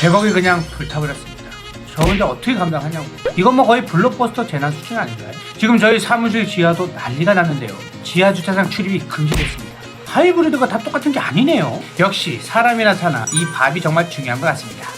100억이 그냥 불타버렸습니다. 저 혼자 어떻게 감당하냐고. 이건 뭐 거의 블록버스터 재난 수준 아닌가요? 지금 저희 사무실 지하도 난리가 났는데요. 지하 주차장 출입이 금지됐습니다. 하이브리드가 다 똑같은 게 아니네요. 역시 사람이나 차나 이 밥이 정말 중요한 것 같습니다.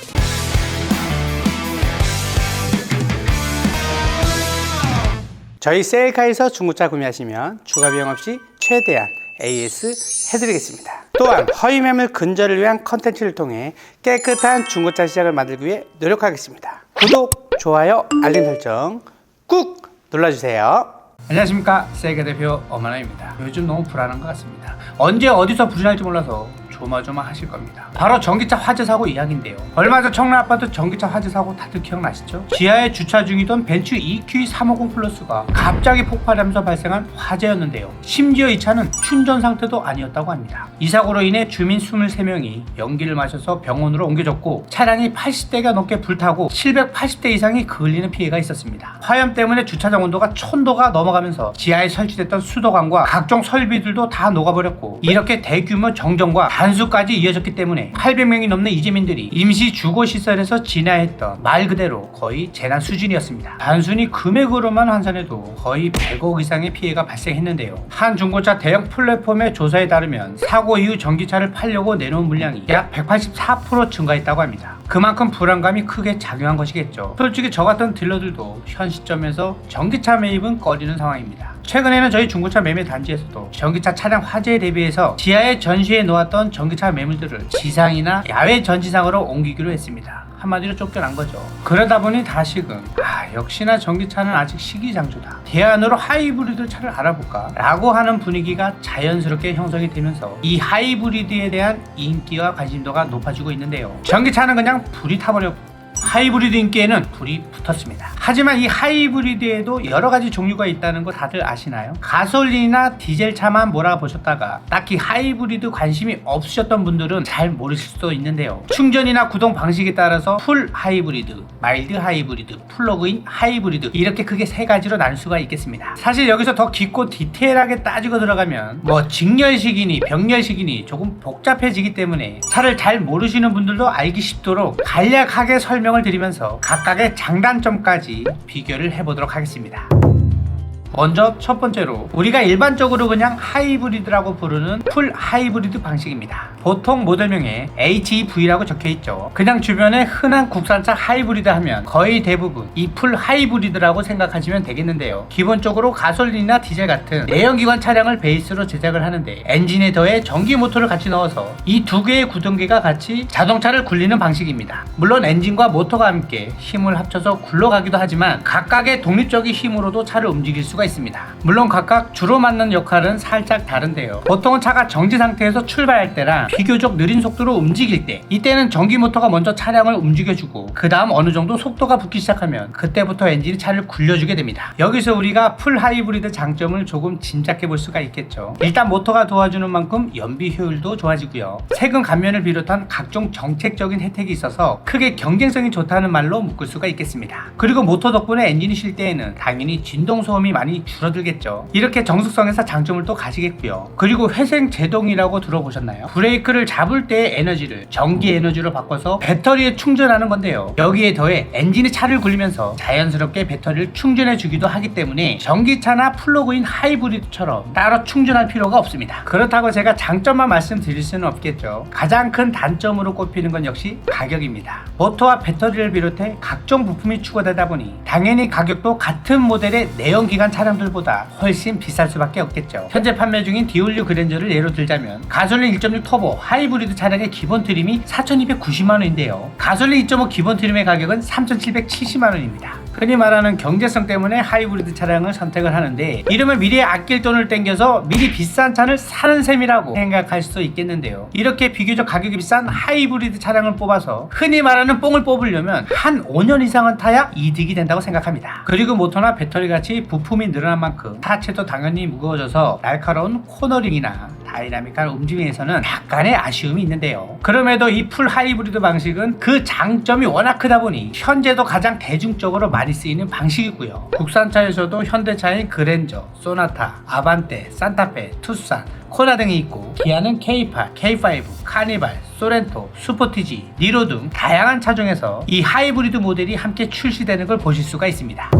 저희 셀카에서 중고차 구매하시면 추가 비용 없이 최대한 AS 해드리겠습니다. 또한 허위 매물 근절을 위한 컨텐츠를 통해 깨끗한 중고차 시장을 만들기 위해 노력하겠습니다. 구독, 좋아요, 알림 설정 꾹 눌러주세요. 안녕하십니까, 셀카 대표 엄하나입니다. 요즘 너무 불안한 것 같습니다. 언제 어디서 불이 날지 몰라서 조마조마하실 겁니다. 바로 전기차 화재 사고 이야기인데요. 얼마 전 청라 아파트 전기차 화재 사고 다들 기억나시죠? 지하에 주차 중이던 벤츠 EQ350 플러스가 갑자기 폭발하면서 발생한 화재였는데요. 심지어 이 차는 충전 상태도 아니었다고 합니다. 이 사고로 인해 주민 23명이 연기를 마셔서 병원으로 옮겨졌고, 차량이 80대가 넘게 불타고 780대 이상이 그을리는 피해가 있었습니다. 화염 때문에 주차장 온도가 1000도가 넘어가면서 지하에 설치됐던 수도관과 각종 설비들도 다 녹아버렸고, 이렇게 대규모 정전과 단수까지 이어졌기 때문에 800명이 넘는 이재민들이 임시 주거시설에서 지내했던 말 그대로 거의 재난 수준이었습니다. 단순히 금액으로만 환산해도 거의 100억 이상의 피해가 발생했는데요. 한 중고차 대형 플랫폼의 조사에 따르면 사고 이후 전기차를 팔려고 내놓은 물량이 약 184% 증가했다고 합니다. 그만큼 불안감이 크게 작용한 것이겠죠. 솔직히 저 같은 딜러들도 현 시점에서 전기차 매입은 꺼리는 상황입니다. 최근에는 저희 중고차 매매 단지에서도 전기차 차량 화재에 대비해서 지하에 전시해 놓았던 전기차 매물들을 지상이나 야외 전지상으로 옮기기로 했습니다. 한마디로 쫓겨난 거죠. 그러다 보니 다시금 역시나 전기차는 아직 시기장조다, 대안으로 하이브리드 차를 알아볼까 라고 하는 분위기가 자연스럽게 형성이 되면서 이 하이브리드에 대한 인기와 관심도가 높아지고 있는데요. 전기차는 그냥 불이 타버렸고 하이브리드 인기에는 불이 붙었습니다. 하지만 이 하이브리드에도 여러 가지 종류가 있다는 거 다들 아시나요? 가솔린이나 디젤 차만 몰아보셨다가 딱히 하이브리드 관심이 없으셨던 분들은 잘 모르실 수도 있는데요. 충전이나 구동 방식에 따라서 풀 하이브리드, 마일드 하이브리드, 플러그인 하이브리드, 이렇게 크게 세 가지로 나눌 수가 있겠습니다. 사실 여기서 더 깊고 디테일하게 따지고 들어가면 뭐 직렬식이니 병렬식이니 조금 복잡해지기 때문에 차를 잘 모르시는 분들도 알기 쉽도록 간략하게 설명을 드리면서 각각의 장단점까지 비교를 해보도록 하겠습니다. 먼저 첫 번째로 우리가 일반적으로 그냥 하이브리드라고 부르는 풀 하이브리드 방식입니다. 보통 모델명에 HEV라고 적혀있죠. 그냥 주변에 흔한 국산차 하이브리드 하면 거의 대부분 이 풀 하이브리드라고 생각하시면 되겠는데요. 기본적으로 가솔린이나 디젤 같은 내연기관 차량을 베이스로 제작을 하는데, 엔진에 더해 전기 모터를 같이 넣어서 이 두 개의 구동계가 같이 자동차를 굴리는 방식입니다. 물론 엔진과 모터가 함께 힘을 합쳐서 굴러가기도 하지만 각각의 독립적인 힘으로도 차를 움직일 수가 있습니다. 물론 각각 주로 맡는 역할은 살짝 다른데요. 보통은 차가 정지 상태에서 출발할 때랑 비교적 느린 속도로 움직일 때, 이때는 전기 모터가 먼저 차량을 움직여주고 그 다음 어느 정도 속도가 붙기 시작하면 그때부터 엔진이 차를 굴려주게 됩니다. 여기서 우리가 풀 하이브리드 장점을 조금 짐작해 볼 수가 있겠죠. 일단 모터가 도와주는 만큼 연비 효율도 좋아지고요. 세금 감면을 비롯한 각종 정책적인 혜택이 있어서 크게 경쟁성이 좋다는 말로 묶을 수가 있겠습니다. 그리고 모터 덕분에 엔진이 쉴 때에는 당연히 진동 소음이 많이 줄어들겠죠. 이렇게 정숙성에서 장점을 또 가지겠고요. 그리고 회생 제동이라고 들어보셨나요? 브레이크를 잡을 때의 에너지를 전기 에너지로 바꿔서 배터리에 충전하는 건데요. 여기에 더해 엔진이 차를 굴리면서 자연스럽게 배터리를 충전해 주기도 하기 때문에 전기차나 플러그인 하이브리드처럼 따로 충전할 필요가 없습니다. 그렇다고 제가 장점만 말씀드릴 수는 없겠죠. 가장 큰 단점으로 꼽히는 건 역시 가격입니다. 모터와 배터리를 비롯해 각종 부품이 추가되다 보니 당연히 가격도 같은 모델의 내연기관 차량들보다 훨씬 비쌀 수밖에 없겠죠. 현재 판매 중인 디올류 그랜저를 예로 들자면 가솔린 1.6 터보 하이브리드 차량의 기본 트림이 4,290만원인데요. 가솔린 2.5 기본 트림의 가격은 3,770만원입니다. 흔히 말하는 경제성 때문에 하이브리드 차량을 선택을 하는데, 이러면 미리에 아낄 돈을 땡겨서 미리 비싼 차를 사는 셈이라고 생각할 수도 있겠는데요. 이렇게 비교적 가격이 비싼 하이브리드 차량을 뽑아서 흔히 말하는 뽕을 뽑으려면 한 5년 이상은 타야 이득이 된다고 생각합니다. 그리고 모터나 배터리 같이 부품이 늘어난 만큼 하체도 당연히 무거워져서 날카로운 코너링이나 다이나믹한 움직임에서는 약간의 아쉬움이 있는데요. 그럼에도 이 풀 하이브리드 방식은 그 장점이 워낙 크다 보니 현재도 가장 대중적으로 많이 많이 쓰이는 방식이고요. 국산차에서도 현대차인 그랜저, 소나타, 아반떼, 산타페, 투싼, 코나 등이 있고, 기아는 K8, K5, 카니발, 소렌토, 슈퍼티지, 니로 등 다양한 차종에서 이 하이브리드 모델이 함께 출시되는 걸 보실 수가 있습니다.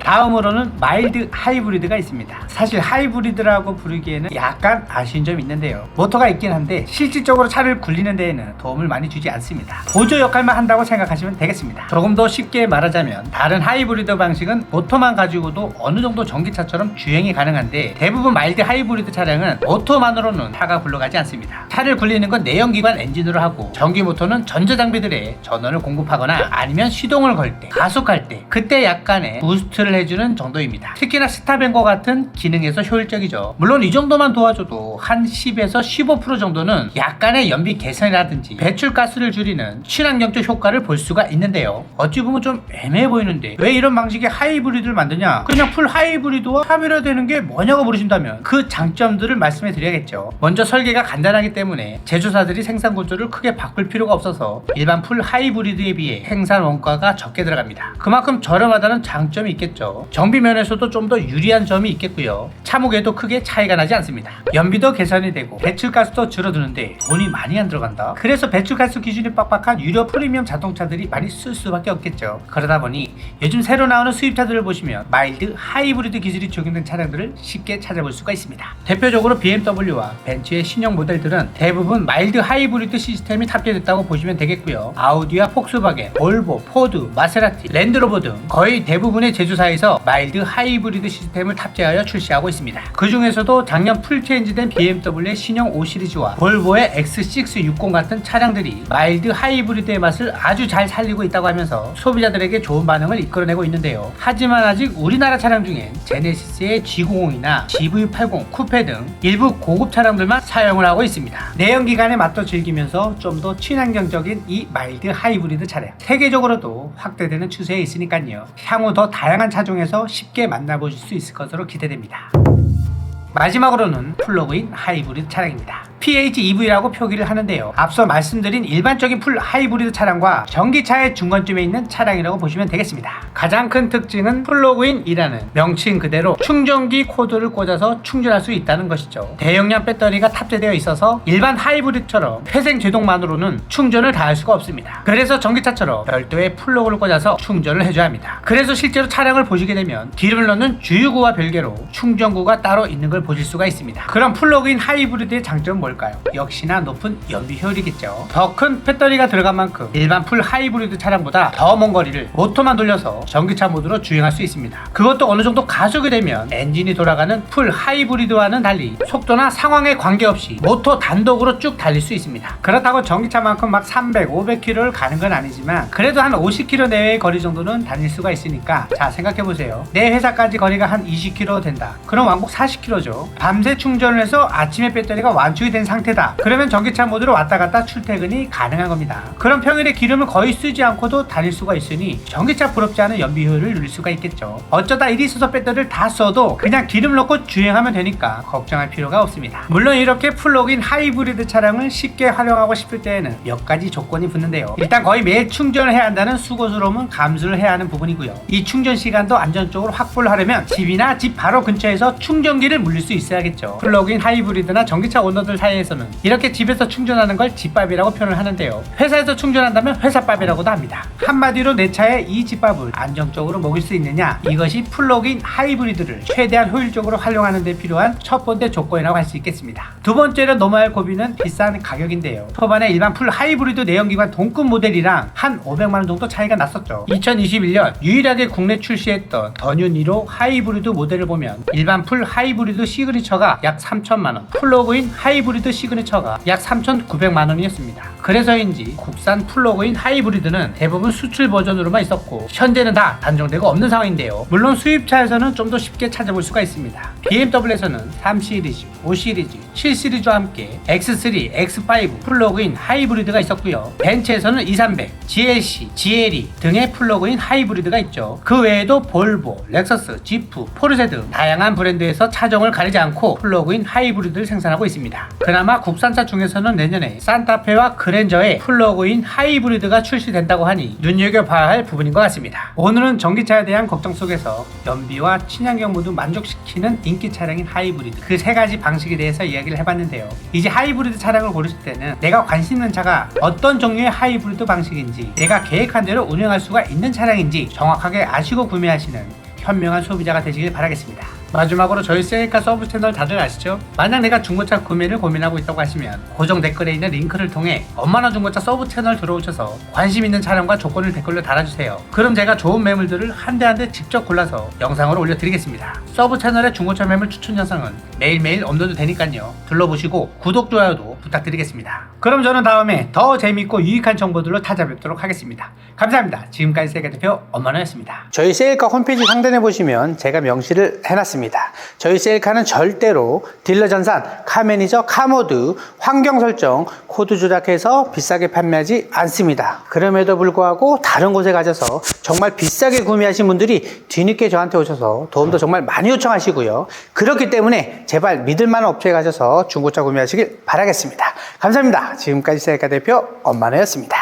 다음으로는 마일드 하이브리드가 있습니다. 사실 하이브리드라고 부르기에는 약간 아쉬운 점이 있는데요. 모터가 있긴 한데 실질적으로 차를 굴리는 데에는 도움을 많이 주지 않습니다. 보조 역할만 한다고 생각하시면 되겠습니다. 조금 더 쉽게 말하자면 다른 하이브리드 방식은 모터만 가지고도 어느 정도 전기차처럼 주행이 가능한데, 대부분 마일드 하이브리드 차량은 모터만으로는 차가 굴러가지 않습니다. 차를 굴리는 건 내연기관 엔진으로 하고, 전기 모터는 전자장비들에 전원을 공급하거나 아니면 시동을 걸 때, 가속할 때 그때 약간의 부스트를 해주는 정도입니다. 특히나 스탑앤고 같은 기능에서 효율적이죠. 물론 이 정도만 도와줘도 한 10에서 15% 정도는 약간의 연비 개선이라든지 배출가스를 줄이는 친환경적 효과를 볼 수가 있는데요. 어찌 보면 좀 애매해 보이는데 왜 이런 방식의 하이브리드를 만드냐, 그냥 풀 하이브리드와 차별화되는 게 뭐냐고 물으신다면 그 장점들을 말씀해 드려야겠죠. 먼저 설계가 간단하기 때문에 제조사들이 생산 구조를 크게 바꿀 필요가 없어서 일반 풀 하이브리드에 비해 생산 원가가 적게 들어갑니다. 그만큼 저렴하다는 장점이 있겠죠. 정비 면에서도 좀 더 유리한 점이 있겠고요. 차목에도 크게 차이가 나지 않습니다. 연비도 개선이 되고 배출가스도 줄어드는데 돈이 많이 안 들어간다. 그래서 배출가스 기준이 빡빡한 유료 프리미엄 자동차들이 많이 쓸 수밖에 없겠죠. 그러다 보니 요즘 새로 나오는 수입차들을 보시면 마일드 하이브리드 기술이 적용된 차량들을 쉽게 찾아볼 수가 있습니다. 대표적으로 BMW와 벤츠의 신형 모델들은 대부분 마일드 하이브리드 시스템이 탑재됐다고 보시면 되겠고요. 아우디와 폭스바겐, 볼보, 포드, 마세라티, 랜드로버 등 거의 대부분의 제조사에서 마일드 하이브리드 시스템을 탑재하여 출시하고 있습니다. 그 중에서도 작년 풀체인지된 BMW의 신형 5 시리즈와 볼보의 X660 같은 차량들이 마일드 하이브리드의 맛을 아주 잘 살리고 있다고 하면서 소비자들에게 좋은 반응을 이끌어내고 있는데요. 하지만 아직 우리나라 차량 중엔 제네시스의 G90이나 GV80 쿠페 등 일부 고급 차량들만 사용을 하고 있습니다. 내연기관의 맛도 즐기면서 좀 더 친환경적인 이 마일드 하이브리드 차량, 세계적으로도 확대되는 추세에 있으니까요. 향후 더 다양한 차종에서 쉽게 만나보실 수 있을 것으로 기대됩니다. 마지막으로는 플러그인 하이브리드 차량입니다. PHEV라고 표기를 하는데요. 앞서 말씀드린 일반적인 풀 하이브리드 차량과 전기차의 중간쯤에 있는 차량이라고 보시면 되겠습니다. 가장 큰 특징은 플러그인이라는 명칭 그대로 충전기 코드를 꽂아서 충전할 수 있다는 것이죠. 대용량 배터리가 탑재되어 있어서 일반 하이브리드처럼 회생 제동만으로는 충전을 다 할 수가 없습니다. 그래서 전기차처럼 별도의 플러그를 꽂아서 충전을 해줘야 합니다. 그래서 실제로 차량을 보시게 되면 기름을 넣는 주유구와 별개로 충전구가 따로 있는 걸 보실 수가 있습니다. 그럼 플러그인 하이브리드의 장점은 뭘까요? 역시나 높은 연비 효율이겠죠. 더 큰 배터리가 들어간 만큼 일반 풀 하이브리드 차량보다 더 먼 거리를 모터만 돌려서 전기차 모드로 주행할 수 있습니다. 그것도 어느 정도 가속이 되면 엔진이 돌아가는 풀 하이브리드와는 달리 속도나 상황에 관계없이 모터 단독으로 쭉 달릴 수 있습니다. 그렇다고 전기차만큼 막 300, 500km를 가는 건 아니지만 그래도 한 50km 내외의 거리 정도는 다닐 수가 있으니까, 자 생각해보세요. 내 회사까지 거리가 한 20km 된다. 그럼 왕복 40km죠. 밤새 충전을 해서 아침에 배터리가 완충이 된 상태다. 그러면 전기차 모드로 왔다 갔다 출퇴근이 가능한 겁니다. 그럼 평일에 기름을 거의 쓰지 않고도 다닐 수가 있으니 전기차 부럽지 않은 연비 효율을 누릴 수가 있겠죠. 어쩌다 일이 있어서 배터리를 다 써도 그냥 기름 넣고 주행하면 되니까 걱정할 필요가 없습니다. 물론 이렇게 플러그인 하이브리드 차량을 쉽게 활용하고 싶을 때에는 몇 가지 조건이 붙는데요. 일단 거의 매일 충전을 해야 한다는 수고스러움은 감수를 해야 하는 부분이고요. 이 충전 시간도 안전적으로 확보를 하려면 집이나 집 바로 근처에서 충전기를 물릴 수 있어야겠죠. 플러그인 하이브리드나 전기차 오너들 사이에서는 이렇게 집에서 충전하는 걸 집밥이라고 표현을 하는데요. 회사에서 충전한다면 회사밥이라고도 합니다. 한마디로 내 차에 이 집밥을 안정적으로 먹일 수 있느냐, 이것이 플러그인 하이브리드를 최대한 효율적으로 활용하는 데 필요한 첫 번째 조건이라고 할 수 있겠습니다. 두 번째로 넘어야 할 고비는 비싼 가격인데요. 초반에 일반 풀 하이브리드 내연기관 동급 모델이랑 한 500만원 정도 차이가 났었죠. 2021년 유일하게 국내 출시했던 더뉴 니로 하이브리드 모델을 보면 일반 풀 하이브리드 시그니처가 약 3천만원, 플러그인 하이브리드 시그니처가 약 3,900만원이었습니다. 그래서인지 국산 플러그인 하이브리드는 대부분 수출 버전으로만 있었고 현재는 다 단종되고 없는 상황인데요. 물론 수입차에서는 좀 더 쉽게 찾아볼 수가 있습니다. BMW에서는 3 시리즈, 5 시리즈, 7 시리즈와 함께 X3, X5 플러그인 하이브리드가 있었고요. 벤츠에서는 2300, GLC, GLE 등의 플러그인 하이브리드가 있죠. 그 외에도 볼보, 렉서스, 지프, 포르쉐 등 다양한 브랜드에서 차종을 가리지 않고 플러그인 하이브리드를 생산하고 있습니다. 그나마 국산차 중에서는 내년에 산타페와 그랜저 그랜저의 플러그인 하이브리드가 출시된다고 하니 눈여겨봐야 할 부분인 것 같습니다. 오늘은 전기차에 대한 걱정 속에서 연비와 친환경 모두 만족시키는 인기 차량인 하이브리드, 그 세 가지 방식에 대해서 이야기를 해봤는데요. 이제 하이브리드 차량을 고르실 때는 내가 관심 있는 차가 어떤 종류의 하이브리드 방식인지, 내가 계획한 대로 운행할 수가 있는 차량인지 정확하게 아시고 구매하시는 현명한 소비자가 되시길 바라겠습니다. 마지막으로 저희 셀카 서브 채널 다들 아시죠? 만약 내가 중고차 구매를 고민하고 있다고 하시면 고정 댓글에 있는 링크를 통해 엄마나 중고차 서브 채널 들어오셔서 관심 있는 차량과 조건을 댓글로 달아주세요. 그럼 제가 좋은 매물들을 한 대 한 대 직접 골라서 영상으로 올려드리겠습니다. 서브 채널의 중고차 매물 추천 영상은 매일매일 업로드 되니까요. 둘러보시고 구독, 좋아요도 부탁드리겠습니다. 그럼 저는 다음에 더 재밌고 유익한 정보들로 찾아뵙도록 하겠습니다. 감사합니다. 지금까지 셀카 대표 엄마나였습니다. 저희 셀카 홈페이지 상단에 보시면 제가 명시를 해놨습니다. 저희 셀카는 절대로 딜러 전산, 카 매니저, 카 모드, 환경 설정, 코드 조작해서 비싸게 판매하지 않습니다. 그럼에도 불구하고 다른 곳에 가셔서 정말 비싸게 구매하신 분들이 뒤늦게 저한테 오셔서 도움도 정말 많이 요청하시고요. 그렇기 때문에 제발 믿을만한 업체에 가셔서 중고차 구매하시길 바라겠습니다. 감사합니다. 지금까지 셀카 대표 엄마나였습니다.